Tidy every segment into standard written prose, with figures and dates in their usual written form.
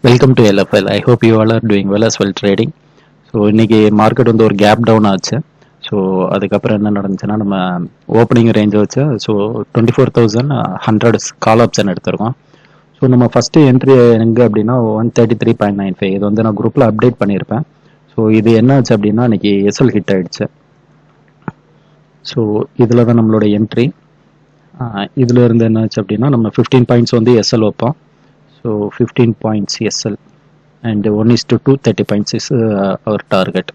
Welcome to LFL. I hope you all are doing well as well trading. So இன்றைக்கி market வந்து ஒரு gap down ஆச்சு. So அதுக்கப்புறம் என்ன நடந்துச்சுன்னா, நம்ம ஓப்பனிங் ரேஞ்சை வச்சு ஸோ 24,100 கால் ஆப்ஷன் எடுத்திருக்கோம். ஸோ நம்ம ஃபஸ்ட்டு என்ட்ரி எங்கே அப்படின்னா 133.95. இது வந்து நான் குரூப்பில் அப்டேட் பண்ணியிருப்பேன். ஸோ இது என்ன ஆச்சு அப்படின்னா, இன்றைக்கி எஸ்எல் ஹிட் ஆகிடுச்சு. ஸோ இதில் தான் நம்மளோட என்ட்ரி. இதில் இருந்து என்ன ஆச்சு அப்படின்னா, நம்ம 15 பாயிண்ட்ஸ் வந்து எஸ்எல் வைப்போம். So 15 points SL and 1:2 30 points is our target.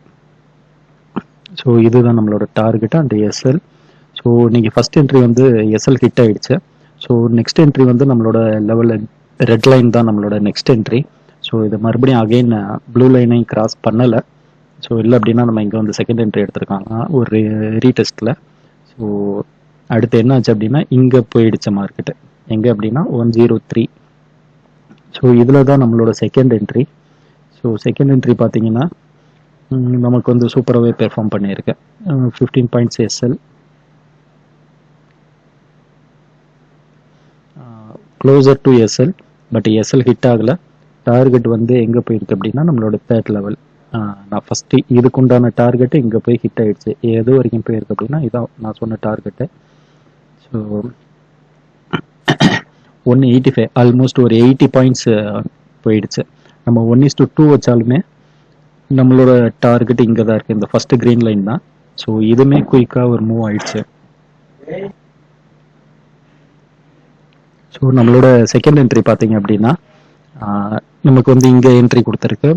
So இதுதான் நம்மளோட டார்கெட் அண்ட் எஸ்எல். ஸோ நீங்கள் ஃபஸ்ட் என்ட்ரி வந்து எஸ்எல் ஹிட் ஆகிடுச்சு. ஸோ நெக்ஸ்ட் என்ட்ரி வந்து நம்மளோட லெவலில் ரெட் லைன் தான் நம்மளோட நெக்ஸ்ட் என்ட்ரி. ஸோ இது மறுபடியும் அகெயின் ப்ளூ லைனையும் கிராஸ் பண்ணலை. ஸோ இல்லை அப்படின்னா நம்ம இங்கே வந்து செகண்ட் என்ட்ரி எடுத்திருக்காங்க ஒரு ரீடெஸ்ட்டில். ஸோ அடுத்து என்ன ஆச்சு அப்படின்னா, இங்கே போயிடுச்சு மார்க்கெட்டு. எங்கே அப்படின்னா 103. ஸோ இதில் தான் நம்மளோட second entry. So second entry பார்த்தீங்கன்னா நமக்கு வந்து சூப்பராகவே பெர்ஃபார்ம் பண்ணியிருக்கேன். 15 points SL, closer to SL. But SL hit ஆகலை. டார்கெட் வந்து எங்கே போயிருக்கு அப்படின்னா நம்மளோட தேர்ட் லெவல். நான் ஃபஸ்ட்டு இதுக்குண்டான டார்கெட்டு இங்கே போய் ஹிட் ஆகிடுச்சு. எது வரைக்கும் போயிருக்கு அப்படின்னா இதான் நான் சொன்ன டார்கெட்டு. ஸோ 185, ஆல்மோஸ்ட் ஒரு 80 பாயிண்ட்ஸ் போயிடுச்சு. நம்ம 1:2 வச்சாலுமே நம்மளோட டார்கெட் இங்கே தான் இருக்குது, இந்த ஃபஸ்ட்டு க்ரீன் லைன் தான். ஸோ இதுவுமே குயிக்காக ஒரு மூவ் ஆயிடுச்சு. ஸோ நம்மளோட செகண்ட் என்ட்ரி பார்த்தீங்க அப்படின்னா நமக்கு வந்து இங்கே என்ட்ரி கொடுத்துருக்கு,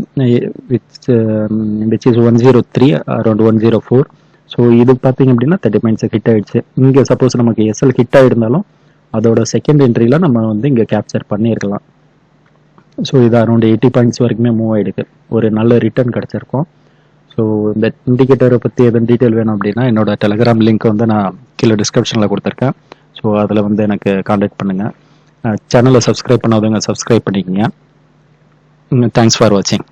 விச் இஸ் 103 அரௌண்ட் 104. ஸோ இது பார்த்தீங்க அப்படின்னா 30 பாயிண்ட்ஸ் ஹிட் ஆகிடுச்சு. இங்கே சப்போஸ் நமக்கு எஸ்எல் ஹிட் ஆகிருந்தாலும் அதோட செகண்ட் என்ட்ரியில் நம்ம வந்து இங்கே கேப்சர் பண்ணியிருக்கலாம். ஸோ இது அரௌண்ட் 80 பாயிண்ட்ஸ் வரைக்குமே மூவ் ஆகிடுக்கு. ஒரு நல்ல ரிட்டர்ன் கிடச்சிருக்கும். ஸோ இந்த இண்டிகேட்டரை பற்றி எதுவும் டீட்டெயில் வேணும் அப்படின்னா என்னோட டெலிகிராம் லிங்க் வந்து நான் கீழே டிஸ்கிரிப்ஷனில் கொடுத்துருக்கேன். ஸோ அதில் வந்து எனக்கு காண்டாக்ட் பண்ணுங்கள். சேனலை சப்ஸ்கிரைப் பண்ணாதவங்க சப்ஸ்கிரைப் பண்ணிக்கோங்க. தேங்க்ஸ் ஃபார் வாட்சிங்.